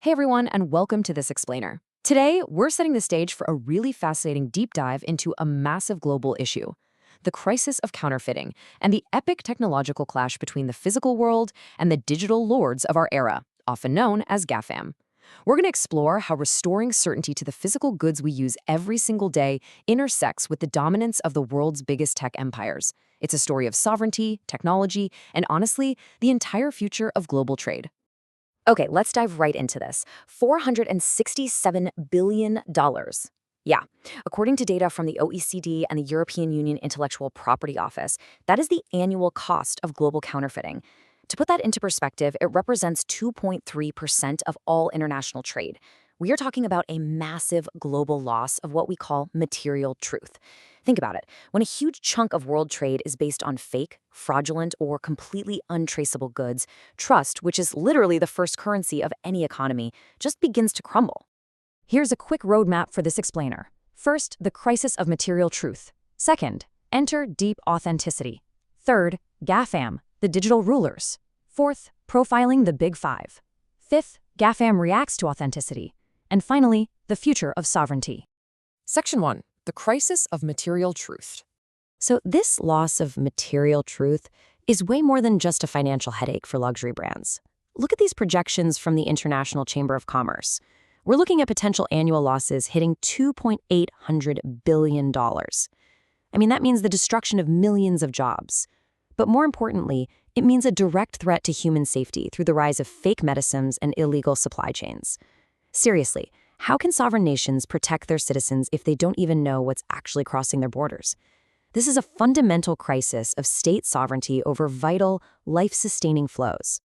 Hey everyone, and welcome to This Explainer. Today, we're setting the stage for a really fascinating deep dive into a massive global issue, the crisis of counterfeiting, and the epic technological clash between the physical world and the digital lords of our era, often known as GAFAM. We're going to explore how restoring certainty to the physical goods we use every single day intersects with the dominance of the world's biggest tech empires. It's a story of sovereignty, technology, and honestly, the entire future of global trade. Okay, let's dive right into this. $467 billion. Yeah, according to data from the OECD and the European Union Intellectual Property Office, that is the annual cost of global counterfeiting. To put that into perspective, it represents 2.3% of all international trade. We are talking about a massive global loss of what we call material truth. Think about it. When a huge chunk of world trade is based on fake, fraudulent, or completely untraceable goods, trust, which is literally the first currency of any economy, just begins to crumble. Here's a quick roadmap for this explainer. First, the crisis of material truth. Second, enter deep authenticity. Third, GAFAM, the digital rulers. Fourth, profiling the Big Five. Fifth, GAFAM reacts to authenticity. And finally, the future of sovereignty. Section 1. The Crisis of Material Truth. So this loss of material truth is way more than just a financial headache for luxury brands. Look at these projections from the International Chamber of Commerce. We're looking at potential annual losses hitting $2.8 billion. I mean, that means the destruction of millions of jobs. But more importantly, it means a direct threat to human safety through the rise of fake medicines and illegal supply chains. Seriously, how can sovereign nations protect their citizens if they don't even know what's actually crossing their borders? This is a fundamental crisis of state sovereignty over vital, life-sustaining flows.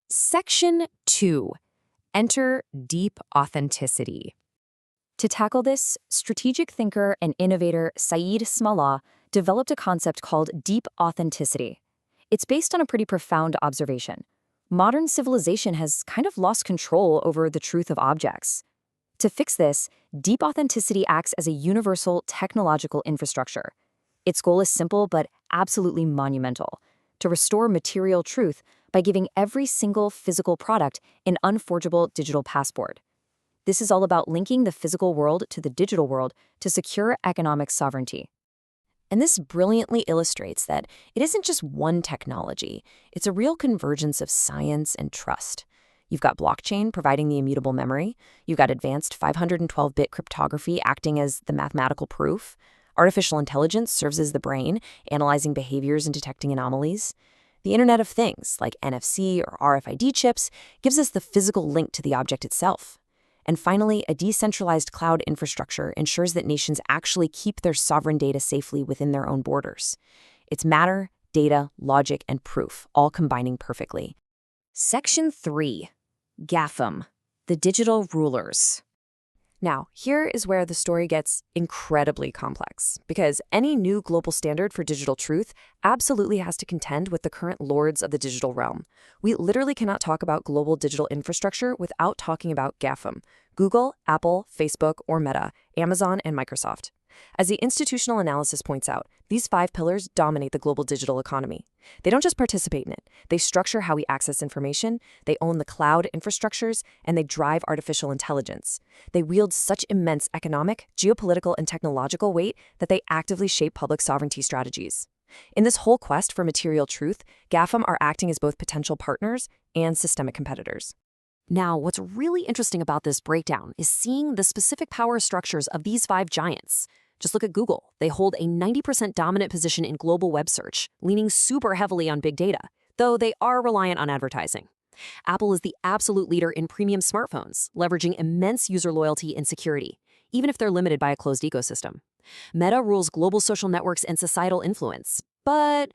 Section 2. Enter deep authenticity. To tackle this, strategic thinker and innovator Saeed Smallah developed a concept called deep authenticity. It's based on a pretty profound observation. Modern civilization has kind of lost control over the truth of objects. To fix this, deep authenticity acts as a universal technological infrastructure. Its goal is simple but absolutely monumental: to restore material truth by giving every single physical product an unforgeable digital passport. This is all about linking the physical world to the digital world to secure economic sovereignty. And this brilliantly illustrates that it isn't just one technology, it's a real convergence of science and trust. You've got blockchain providing the immutable memory, you've got advanced 512-bit cryptography acting as the mathematical proof, artificial intelligence serves as the brain, analyzing behaviors and detecting anomalies. The Internet of Things, like NFC or RFID chips, gives us the physical link to the object itself. And finally, a decentralized cloud infrastructure ensures that nations actually keep their sovereign data safely within their own borders. It's matter, data, logic, and proof, all combining perfectly. Section 3. GAFAM, the digital rulers. Now, here is where the story gets incredibly complex, because any new global standard for digital truth absolutely has to contend with the current lords of the digital realm. We literally cannot talk about global digital infrastructure without talking about GAFAM: Google, Apple, Facebook, or Meta, Amazon, and Microsoft. As the institutional analysis points out, these 5 pillars dominate the global digital economy. They don't just participate in it. They structure how we access information, they own the cloud infrastructures, and they drive artificial intelligence. They wield such immense economic, geopolitical, and technological weight that they actively shape public sovereignty strategies. In this whole quest for material truth, GAFAM are acting as both potential partners and systemic competitors. Now, what's really interesting about this breakdown is seeing the specific power structures of these 5 giants. Just look at Google. They hold a 90% dominant position in global web search, leaning super heavily on big data, though they are reliant on advertising. Apple is the absolute leader in premium smartphones, leveraging immense user loyalty and security, even if they're limited by a closed ecosystem. Meta rules global social networks and societal influence, but,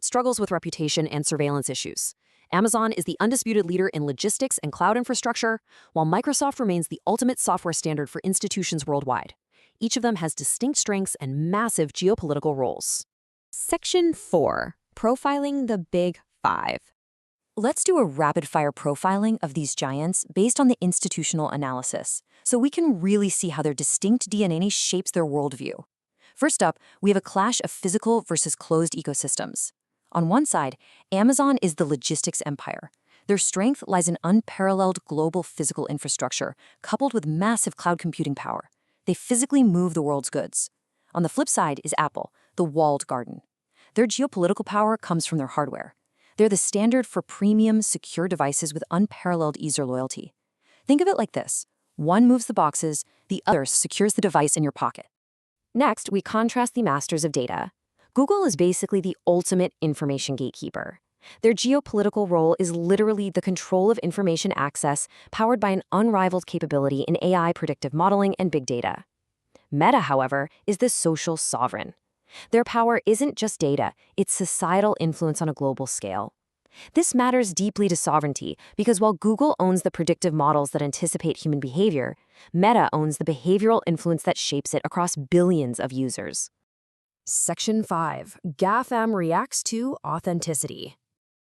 struggles with reputation and surveillance issues. Amazon is the undisputed leader in logistics and cloud infrastructure, while Microsoft remains the ultimate software standard for institutions worldwide. Each of them has distinct strengths and massive geopolitical roles. Section 4. Profiling the Big Five. Let's do a rapid-fire profiling of these giants based on the institutional analysis, so we can really see how their distinct DNA shapes their worldview. First up, we have a clash of physical versus closed ecosystems. On one side, Amazon is the logistics empire. Their strength lies in unparalleled global physical infrastructure, coupled with massive cloud computing power. They physically move the world's goods. On the flip side is Apple, the walled garden. Their geopolitical power comes from their hardware. They're the standard for premium, secure devices with unparalleled ease or loyalty. Think of it like this. One moves the boxes, the other secures the device in your pocket. Next, we contrast the masters of data. Google is basically the ultimate information gatekeeper. Their geopolitical role is literally the control of information access powered by an unrivaled capability in AI predictive modeling and big data. Meta, however, is the social sovereign. Their power isn't just data, it's societal influence on a global scale. This matters deeply to sovereignty because while Google owns the predictive models that anticipate human behavior, Meta owns the behavioral influence that shapes it across billions of users. Section 5. GAFAM reacts to authenticity.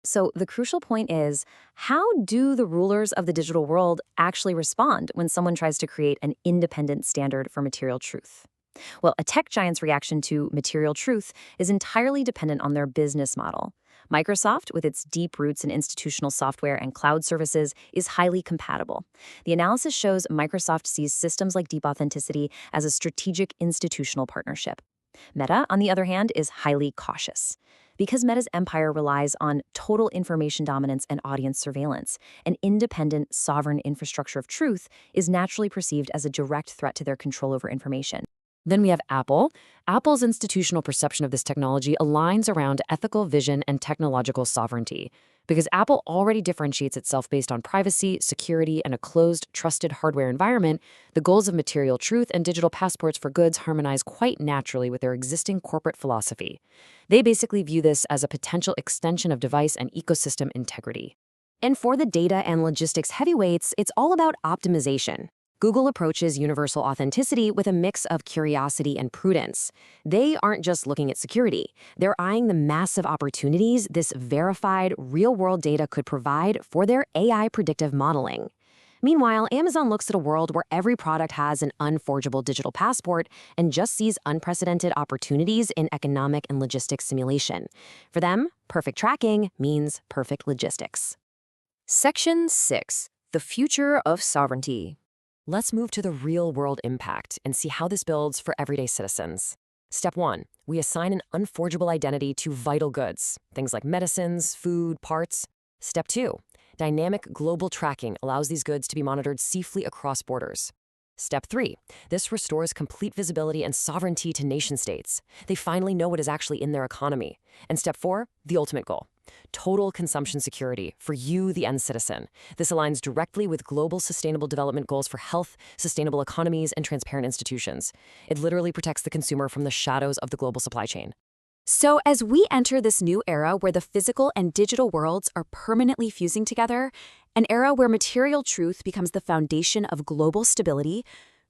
So the crucial point is, how do the rulers of the digital world actually respond when someone tries to create an independent standard for material truth? Well, a tech giant's reaction to material truth is entirely dependent on their business model. Microsoft, with its deep roots in institutional software and cloud services, is highly compatible. The analysis shows Microsoft sees systems like deep authenticity as a strategic institutional partnership. Meta, on the other hand, is highly cautious. Because Meta's empire relies on total information dominance and audience surveillance, an independent, sovereign infrastructure of truth is naturally perceived as a direct threat to their control over information. Then we have Apple. Apple's institutional perception of this technology aligns around ethical vision and technological sovereignty. Because Apple already differentiates itself based on privacy, security, and a closed, trusted hardware environment, the goals of material truth and digital passports for goods harmonize quite naturally with their existing corporate philosophy. They basically view this as a potential extension of device and ecosystem integrity. And for the data and logistics heavyweights, it's all about optimization. Google approaches universal authenticity with a mix of curiosity and prudence. They aren't just looking at security. They're eyeing the massive opportunities this verified, real-world data could provide for their AI predictive modeling. Meanwhile, Amazon looks at a world where every product has an unforgeable digital passport and just sees unprecedented opportunities in economic and logistics simulation. For them, perfect tracking means perfect logistics. Section 6. The future of sovereignty. Let's move to the real-world impact and see how this builds for everyday citizens. Step 1. We assign an unforgeable identity to vital goods, things like medicines, food, parts. Step 2. Dynamic global tracking allows these goods to be monitored safely across borders. Step 3. This restores complete visibility and sovereignty to nation-states. They finally know what is actually in their economy. And Step 4. The ultimate goal. Total consumption security for you, the end citizen. This aligns directly with global sustainable development goals for health, sustainable economies, and transparent institutions. It literally protects the consumer from the shadows of the global supply chain. So as we enter this new era where the physical and digital worlds are permanently fusing together, an era where material truth becomes the foundation of global stability,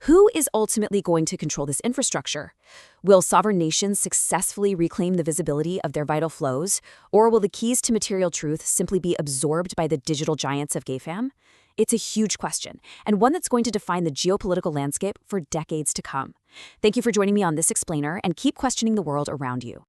who is ultimately going to control this infrastructure? Will sovereign nations successfully reclaim the visibility of their vital flows, or will the keys to material truth simply be absorbed by the digital giants of GAFAM? It's a huge question, and one that's going to define the geopolitical landscape for decades to come. Thank you for joining me on this explainer, and keep questioning the world around you.